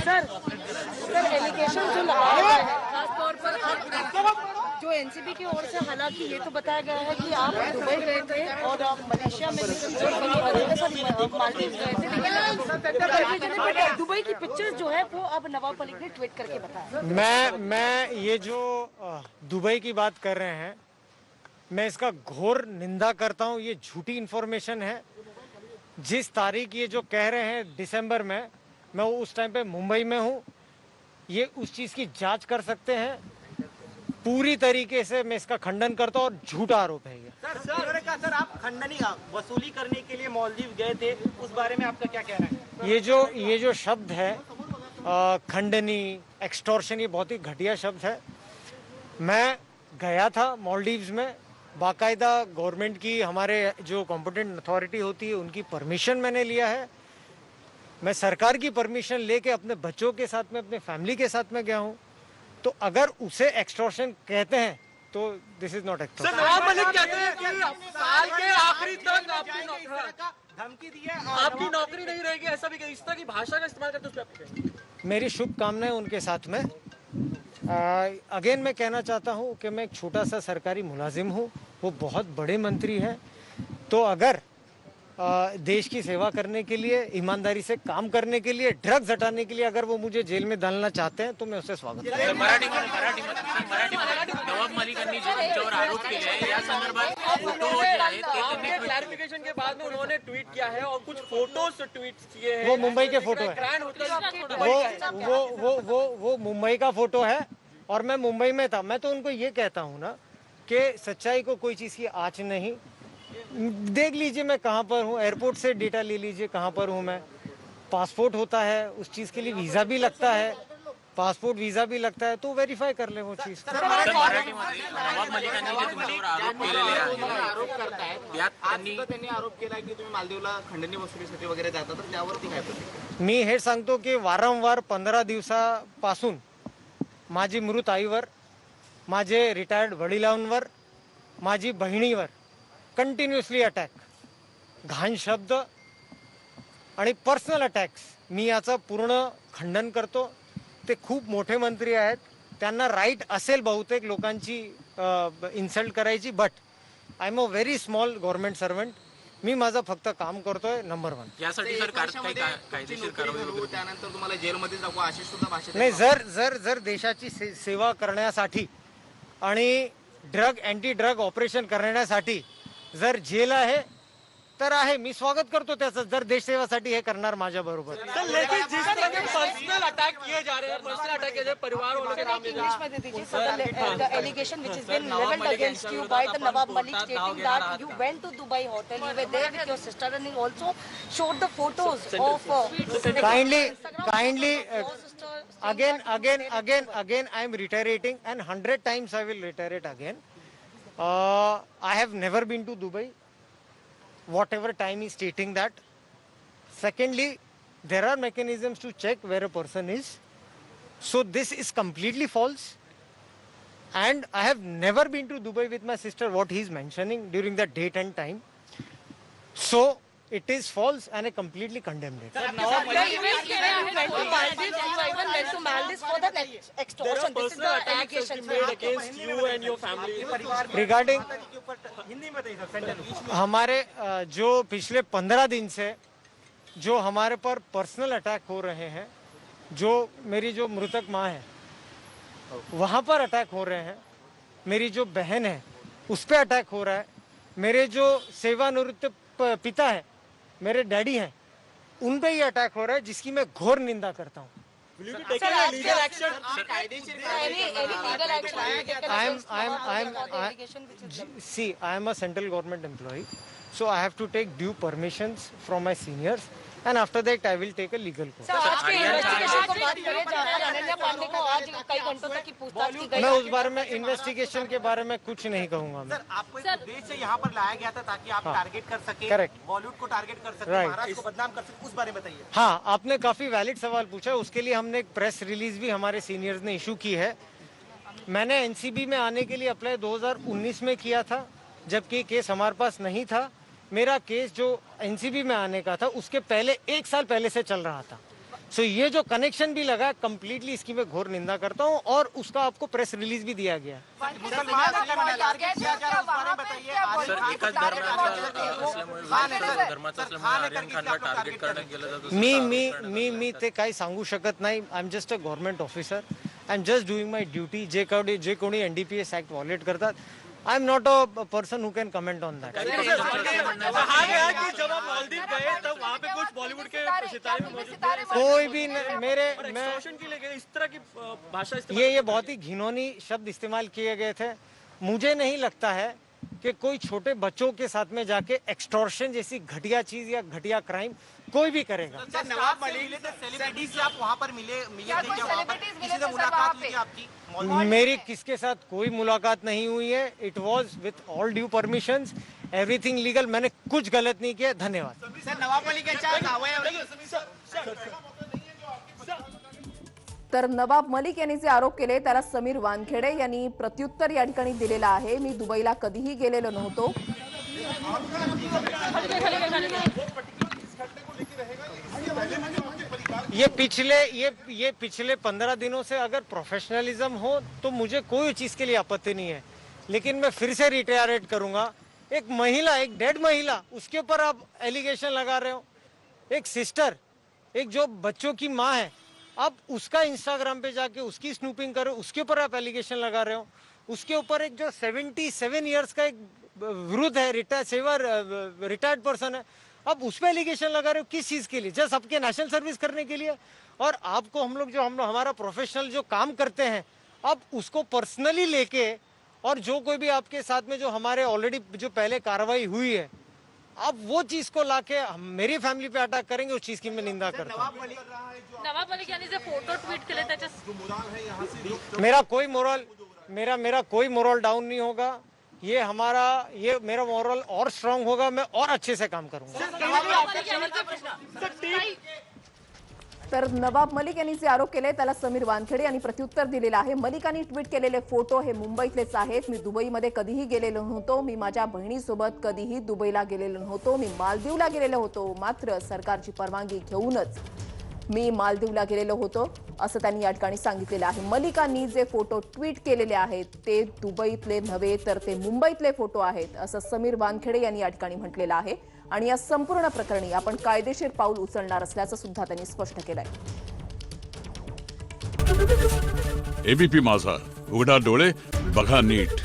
Sir allegation जो लगाया गया है खासतौर पर जो एनसीबी की ओर से, हालांकि ये तो बताया गया है कि आप दुबई गए थे और मलेशिया में मालदीव गए थे, लेकिन दुबई की पिक्चर्स जो है वो अब नवाब मलिक ने ट्वीट करके बताया। मैं ये जो दुबई की बात कर रहे हैं, मैं इसका घोर निंदा करता हूँ। ये झूठी इन्फॉर्मेशन है। जिस तारीख ये जो कह रहे हैं दिसंबर में, मैं उस टाइम पे मुंबई में हूँ। ये उस चीज़ की जांच कर सकते हैं। पूरी तरीके से मैं इसका खंडन करता हूँ और झूठा आरोप है ये। सर आप खंडनी वसूली करने के लिए मालदीव गए थे, उस बारे में आपका क्या कहना है? ये जो शब्द है खंडनी, एक्सटॉर्शन, ये बहुत ही घटिया शब्द है। मैं गया था मालदीव्स में, बाकायदा गवर्नमेंट की, हमारे जो कॉम्पिटेंट अथॉरिटी होती है उनकी परमिशन मैंने लिया है। मैं सरकार की परमिशन लेके अपने बच्चों के साथ में, अपने फैमिली के साथ में गया हूँ। तो अगर उसे एक्सटॉर्शन कहते हैं तो this is not extortion. Nawab Malik कहते हैं कि साल के आखिरी तक धमकी दी है, आपकी नौकरी नहीं रहेगी, ऐसा भी इस तरह की भाषा का इस्तेमाल करते हैं उस पर। मेरी शुभकामनाएं उनके साथ में। अगेन मैं कहना चाहता हूं कि मैं एक छोटा सा सरकारी मुलाजिम हूं, वो बहुत बड़े मंत्री हैं। तो अगर देश की सेवा करने के लिए, ईमानदारी से काम करने के लिए, ड्रग्स हटाने के लिए अगर वो मुझे जेल में डालना चाहते हैं तो मैं उससे स्वागत करूंगा। नवाब मलिकांनी ज्यांच्यावर आरोप केले आहे, या संदर्भात फोटो जे आहेत ते त्यांनी क्लैरिफिकेशन के बाद में उन्होंने ट्वीट किया है और कुछ फोटोज ट्वीट किए हैं। वो मुंबई के फोटो है, वो मुंबई का फोटो है और मैं मुंबई में था। मैं तो उनको ये कहता हूँ ना कि सच्चाई को कोई चीज़ की आँच नहीं। देख लीजिए मैं कहाँ पर हूँ, एयरपोर्ट से डेटा ले लीजिए कहाँ पर हूँ मैं। पासपोर्ट होता है, उस चीज़ के लिए वीज़ा भी लगता है, पासपोर्ट वीज़ा भी लगता है, तो वेरीफाई कर ले वो चीज़। मराठीमध्ये नवाब मलिकांनी जे तुमच्यावर आरोप केलेले आहेत, यात त्यांनी आरोप केला की तुम्ही मालदीवला खंडणी वसुलीसाठी वगैरे जाता, तर त्यावरती काय प्रतिक्रिया? मी हे सांगतो की वारंवार 15 दिवसापासून माझी मृत आईवर, माझे रिटायर्ड वडिलांवर, माझी बहिणीवर कंटिन्युअसली अटॅक, घाण शब्द आणि पर्सनल अटॅक्स, मी याचं पूर्ण खंडन करतो। ते खूप मोठे मंत्री आहेत, त्यांना राईट असेल बहुतेक लोकांची इन्सल्ट करायची, but I am a very small government servant. मी माझं फक्त काम करतोय, नंबर 1। यासाठी सर कायदेशीर कारवाई, त्यानंतर तुम्हाला जेलमध्ये जाऊ अशी सुद्धा भाषा नाही, जर देशाची सेवा करण्यासाठी आणि अँटी ड्रग ऑपरेशन करण्यासाठी जर जेल आहे तर आहे, मी स्वागत करतो त्याचं, जर देशसेवासाठी हे करणार माझ्या बरोबर। लेकिन जिस तरह के पर्सनल अटैक किए जा रहे हैं, पर्सनल अटैक किए जा रहे हैं, परिवार वालों के नाम इंग्लिश में दे दीजिए sir, the allegation which is been levelled against you by the Nawab Malik stating that you went to Dubai hotel, you were there with your sister and he also showed the photos of kindly again I am reiterating, and 100 times I will reiterate again. I have never been to Dubai, whatever time is stating that. Secondly, there are mechanisms to check where a person is. So this is completely false. And I have never been to Dubai with my sister, what he is mentioning during the date and time. So it is false and I completely condemn it. Regarding हमारे जो पिछले 15 दिन से जो हमारे पर personal attack हो रहे हैं, जो मेरी जो मृतक माँ है वहाँ पर अटैक हो रहे हैं, मेरी जो बहन है उस पर अटैक हो रहा है, मेरे जो सेवानिवृत्त पिता है, मेरे डैडी हैं, उन पे ये अटैक हो रहा है, जिसकी मैं घोर निंदा करता हूँ। I am a central government employee, so I have to take due permissions from my seniors, and after that I will take a legal course. आज के इन्वेस्टिगेशन को बात करें, जहां पर अनन्या पांडे को आज कई घंटों तक की पूछताछ की गई। मैं उस बारे में इन्वेस्टिगेशन के बारे में कुछ नहीं कहूंगा। मैं सर, आपको इस उद्देश्य से यहाँ पर लाया गया था ताकि आप टारगेट कर सके, करेक्ट, बॉलीवुड को टारगेट कर सके, महाराष्ट्र को बदनाम कर सके, उस बारे में बताइए। हाँ, आपने काफी वैलिड सवाल पूछा। उसके लिए हमने एक प्रेस रिलीज भी हमारे सीनियर्स ने इशू की है। मैंने एनसीबी में आने के लिए अप्लाई 2019 में किया था, जबकि केस हमारे पास नहीं था। मेरा केस जो एनसीबी में आने का था उसके पहले 1 साल पहले से चल रहा था। सो ये जो कनेक्शन भी लगा कंप्लीटली इसकी मैं घोर निंदा करता हूँ और उसका आपको प्रेस रिलीज भी दिया गया है. सर एकाच धर्माचा असल्यामुळे धर्माचा असल्यामुळे आर्यन खानला टार्गेट करण्यात गेलं जातं. मी मी मी मी ते काही सांगू शकत नाही. I am just a government officer. I am just doing my duty. जे कोणी NDPS ऍक्ट व्हायोलेट करतात, I am not a person who can comment on that. कहा गया कि जब आप मालदीव गए तब वहाँ पे कुछ बॉलीवुड के सितारे भी मौजूद थे, कोई भी मेरे मैं एक्सटॉर्शन के लिए गए, इस तरह की भाषा ये बहुत ही घिनौनी शब्द इस्तेमाल किए गए थे. मुझे नहीं लगता है कि कोई छोटे बच्चों के साथ में जाके एक्सटॉर्शन जैसी घटिया चीज या घटिया क्राइम कोई भी करेगा. नवाब मलिक सेलिब्रिटी से आप वहाँ पर मिले थे क्या? वहाँ पर किसी से मुलाकात हुई थी आपकी? मेरी किसके साथ कोई मुलाकात नहीं हुई है. It was with all due permissions, everything legal. मैंने कुछ गलत नहीं किया. धन्यवाद. सर नवाब मलिक यांच्या गावावर तर नवाब मलिक यांनी जे आरोप केले त्याला समीर वानखेडे यांनी प्रत्युत्तर या ठिकाणी दिलेलं आहे. मी दुबईला कधीही गेलेलो नव्हतो. ये पिछले 15 दिनों से अगर प्रोफेशनलिज्म हो तो मुझे कोई चीज के लिए आपत्ति नहीं है. लेकिन मैं फिर से रिटेरेट करूंगा. एक महिला, एक डेड महिला, उसके ऊपर आप एलिगेशन लगा रहे हो. एक सिस्टर, एक जो बच्चों की माँ है, आप उसका इंस्टाग्राम पे जाके उसकी स्नूपिंग करो, उसके ऊपर आप एलिगेशन लगा रहे हो. उसके ऊपर एक जो 77 इयर्स का एक वृद्ध है, रिटायर्ड पर्सन है, अब उस पर एलिगेशन लगा रहे हो. किस चीज के लिए? जस्ट आपके नेशनल सर्विस करने के लिए. और आपको हम लोग हमारा प्रोफेशनल जो काम करते हैं, अब उसको पर्सनली लेके और जो कोई भी आपके साथ में जो हमारे ऑलरेडी जो पहले कार्रवाई हुई है, आप वो चीज को लाके मेरी फैमिली पे अटैक करेंगे, उस चीज की मैं निंदा करता हूँ. नवाब मलिक यांनी जे फोटो ट्विट केले त्याच्या मेरा कोई मोरल डाउन नहीं होगा. ये मेरा मोरल और स्ट्रांग होगा. मैं और अच्छे से काम करूंगा. तर नवाब मलिक यांनी जे आरोप केले त्याला समीर वानखेडे यांनी प्रत्युत्तर दिलेलं आहे. मलिकांनी ट्विट केलेले फोटो हे मुंबईतलेच आहेत. मी दुबईमध्ये कधीही गेलेलो नव्हतो. मी माझ्या बहिणीसोबत कधीही दुबईला गेलेलो नव्हतो. मी मालदीवला गेलेलो होतो. मात्र सरकारची परवानगी घेऊनच मी मालदीवला गेलेलो होतो असं त्यांनी या ठिकाणी सांगितलेलं आहे. मलिकांनी जे फोटो ट्विट केलेले आहेत ते दुबईतले नव्हे तर ते मुंबईतले फोटो आहेत असं समीर वानखेडे यांनी या ठिकाणी म्हटलेलं आहे. आणि या संपूर्ण प्रकरणी आपण कायदेशीर पाऊल उचलणार असल्याचं सुद्धा त्यांनी स्पष्ट केलंय. एबीपी माझा, उघडा डोळे बघा नीट.